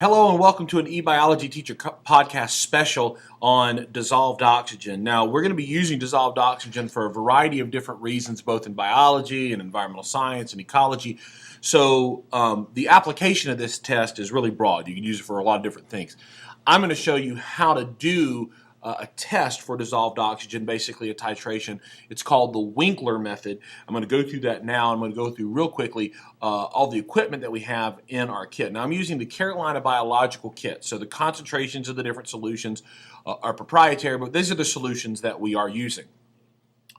Hello and welcome to an eBiology Teacher podcast special on dissolved oxygen. Now, we're going to be using dissolved oxygen for a variety of different reasons, both in biology and environmental science and ecology. So the application of this test is really broad. You can use it for a lot of different things. I'm going to show you how to do a test for dissolved oxygen, basically a titration. It's called the Winkler Method. I'm going to go through that now. I'm going to go through real quickly all the equipment that we have in our kit. Now I'm using the Carolina Biological Kit, so the concentrations of the different solutions are proprietary, but these are the solutions that we are using.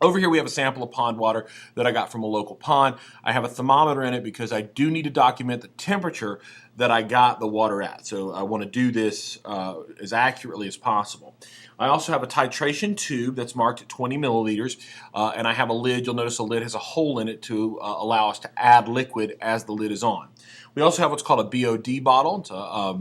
Over here we have a sample of pond water that I got from a local pond. I have a thermometer in it because I do need to document the temperature that I got the water at. So I want to do this as accurately as possible. I also have a titration tube that's marked at 20 milliliters, and I have a lid. You'll notice the lid has a hole in it to allow us to add liquid as the lid is on. We also have what's called a BOD bottle. It's a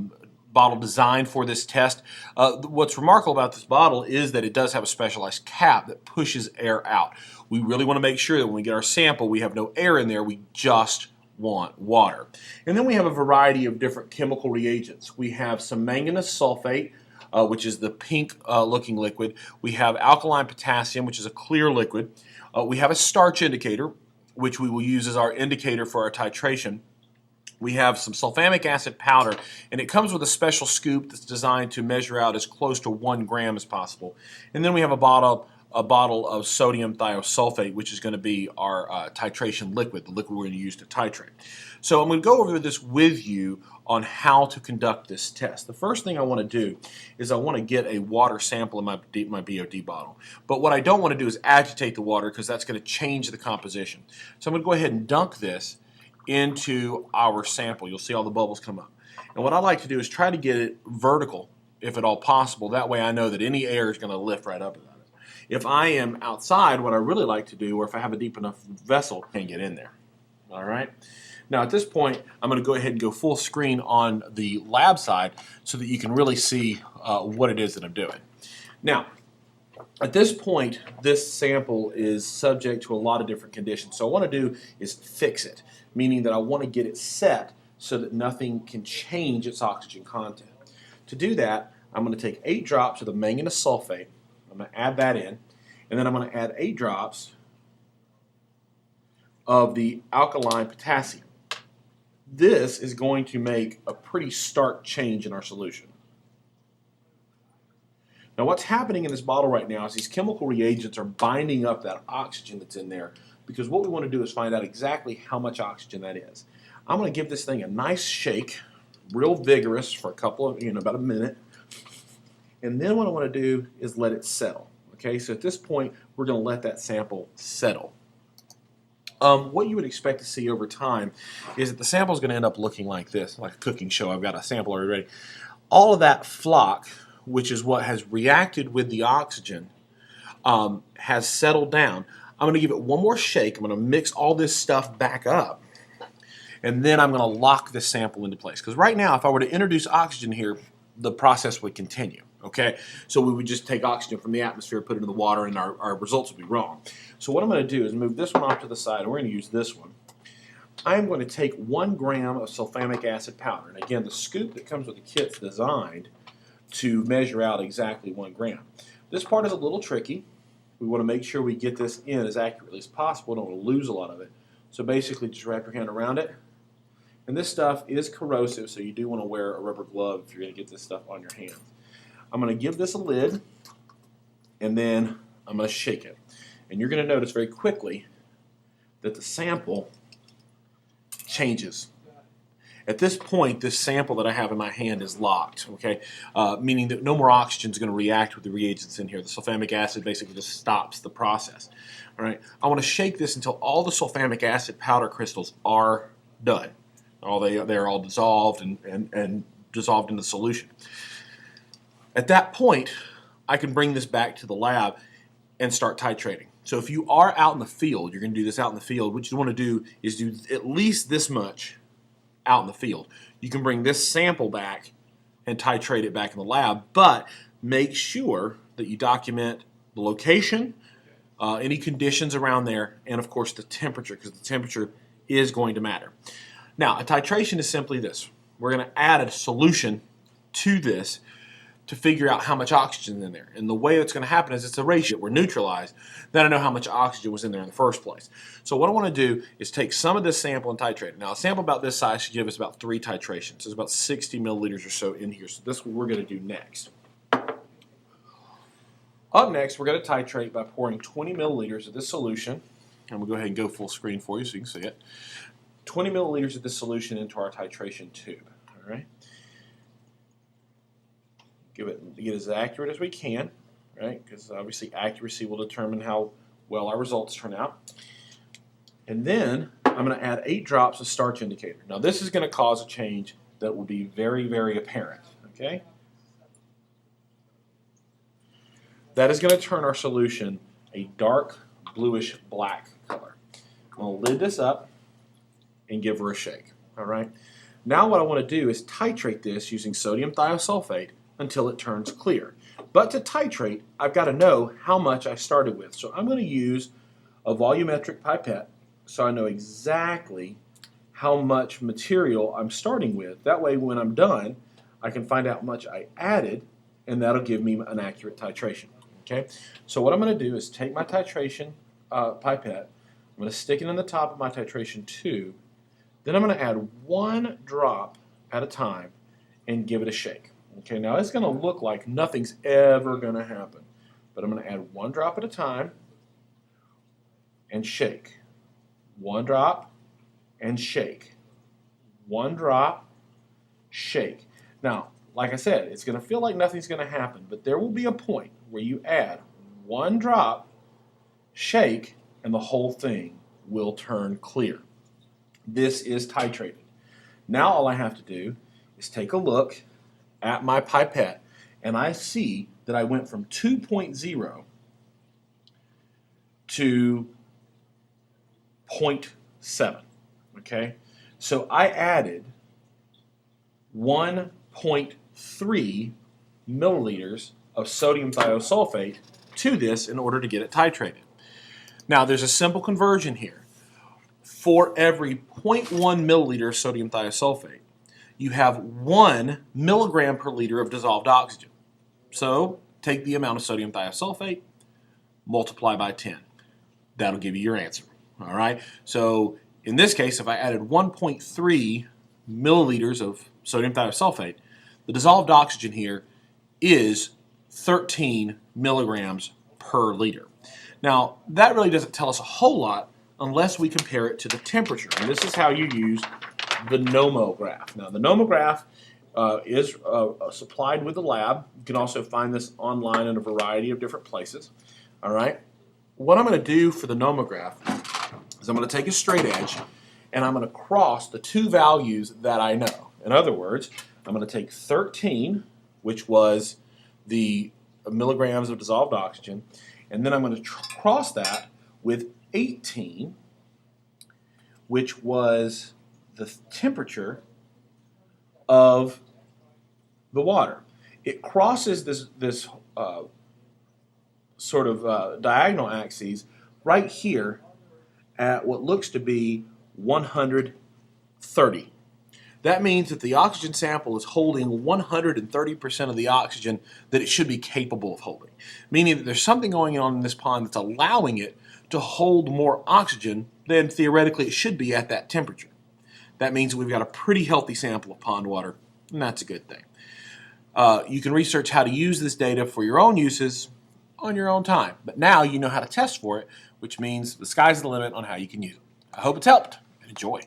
bottle designed for this test. What's remarkable about this bottle is that it does have a specialized cap that pushes air out. We really want to make sure that when we get our sample, we have no air in there. We just want water. And then we have a variety of different chemical reagents. We have some manganese sulfate, which is the pink looking liquid. We have alkaline potassium, which is a clear liquid. We have a starch indicator, which we will use as our indicator for our titration. We have some sulfamic acid powder, and it comes with a special scoop that's designed to measure out as close to 1 gram as possible. And then we have a bottle of sodium thiosulfate, which is going to be our titration liquid, the liquid we're going to use to titrate. So I'm going to go over this with you on how to conduct this test. The first thing I want to do is I want to get a water sample in my BOD bottle. But what I don't want to do is agitate the water because that's going to change the composition. So I'm going to go ahead and dunk this into our sample. You'll see all the bubbles come up. And what I like to do is try to get it vertical, if at all possible. That way I know that any air is going to lift right up about it. If I am outside, what I really like to do, or if I have a deep enough vessel, I can get in there. All right. Now at this point, I'm going to go ahead and go full screen on the lab side so that you can really see what it is that I'm doing. Now, at this point, this sample is subject to a lot of different conditions. So what I want to do is fix it, meaning that I want to get it set so that nothing can change its oxygen content. To do that, I'm going to take 8 drops of the manganese sulfate. I'm going to add that in, and then I'm going to add 8 drops of the alkaline potassium. This is going to make a pretty stark change in our solution. Now what's happening in this bottle right now is these chemical reagents are binding up that oxygen that's in there, because what we want to do is find out exactly how much oxygen that is. I'm going to give this thing a nice shake, real vigorous for a couple of, about a minute. And then what I want to do is let it settle. Okay, so at this point, we're going to let that sample settle. What you would expect to see over time is that the sample is going to end up looking like this, like a cooking show. I've got a sample already ready. All of that flock, which is what has reacted with the oxygen, has settled down. I'm going to give it one more shake. I'm going to mix all this stuff back up, and then I'm going to lock this sample into place. Because right now, if I were to introduce oxygen here, the process would continue. Okay, so we would just take oxygen from the atmosphere, put it in the water, and our results would be wrong. So what I'm going to do is move this one off to the side, and we're going to use this one. I'm going to take 1 gram of sulfamic acid powder. And again, the scoop that comes with the kit is designed to measure out exactly 1 gram. This part is a little tricky. We want to make sure we get this in as accurately as possible. Don't want to lose a lot of it. So basically just wrap your hand around it. And this stuff is corrosive, so you do want to wear a rubber glove if you're going to get this stuff on your hands. I'm going to give this a lid, and then I'm going to shake it. And you're going to notice very quickly that the sample changes. At this point, this sample that I have in my hand is locked, okay? Meaning that no more oxygen is going to react with the reagents in here. The sulfamic acid basically just stops the process. All right? I want to shake this until all the sulfamic acid powder crystals are done. They're all dissolved and dissolved in the solution. At that point, I can bring this back to the lab and start titrating. So if you are out in the field, you're going to do this out in the field, what you want to do is do at least this much out in the field. You can bring this sample back and titrate it back in the lab, but make sure that you document the location, any conditions around there, and of course the temperature, because the temperature is going to matter. Now, a titration is simply this. we're going to add a solution to this to figure out how much oxygen is in there. And the way it's going to happen is it's a ratio. We're neutralized. Then I know how much oxygen was in there in the first place. So what I want to do is take some of this sample and titrate it. Now a sample about this size should give us about 3 titrations. So it's about 60 milliliters or so in here. So this is what we're going to do next. Up next, we're going to titrate by pouring 20 milliliters of this solution. I'm going to go ahead and go full screen for you so you can see it. 20 milliliters of this solution into our titration tube. All right. Get as accurate as we can, right? Because obviously accuracy will determine how well our results turn out. And then I'm going to add 8 drops of starch indicator. Now this is going to cause a change that will be very, very apparent. Okay. That is going to turn our solution a dark bluish black color. I'm going to lid this up and give her a shake. All right. Now what I want to do is titrate this using sodium thiosulfate until it turns clear. But to titrate, I've got to know how much I started with. So I'm going to use a volumetric pipette so I know exactly how much material I'm starting with. That way when I'm done, I can find out how much I added, and that'll give me an accurate titration. Okay. So what I'm going to do is take my titration pipette, I'm going to stick it in the top of my titration tube, then I'm going to add 1 drop at a time and give it a shake. Okay, now it's going to look like nothing's ever going to happen, but I'm going to add 1 drop at a time and shake. 1 drop and shake. 1 drop, shake. Now, like I said, it's going to feel like nothing's going to happen, but there will be a point where you add 1 drop, shake, and the whole thing will turn clear. This is titrated. Now all I have to do is take a look at my pipette, and I see that I went from 2.0 to 0.7. Okay, so I added 1.3 milliliters of sodium thiosulfate to this in order to get it titrated. Now there's a simple conversion here. For every 0.1 milliliter of sodium thiosulfate, you have 1 milligram per liter of dissolved oxygen. So take the amount of sodium thiosulfate, multiply by 10. That'll give you your answer. All right. So in this case, if I added 1.3 milliliters of sodium thiosulfate, the dissolved oxygen here is 13 milligrams per liter. Now that really doesn't tell us a whole lot unless we compare it to the temperature. And this is how you use the nomograph. Now the nomograph is supplied with the lab. You can also find this online in a variety of different places. All right. What I'm going to do for the nomograph is I'm going to take a straight edge and I'm going to cross the 2 values that I know. In other words, I'm going to take 13, which was the milligrams of dissolved oxygen, and then I'm going to cross that with 18, which was the temperature of the water. It crosses this sort of diagonal axes right here at what looks to be 130. That means that the oxygen sample is holding 130% of the oxygen that it should be capable of holding, meaning that there's something going on in this pond that's allowing it to hold more oxygen than theoretically it should be at that temperature. That means we've got a pretty healthy sample of pond water, and that's a good thing. You can research how to use this data for your own uses on your own time, but now you know how to test for it, which means the sky's the limit on how you can use it. I hope it's helped, and enjoy.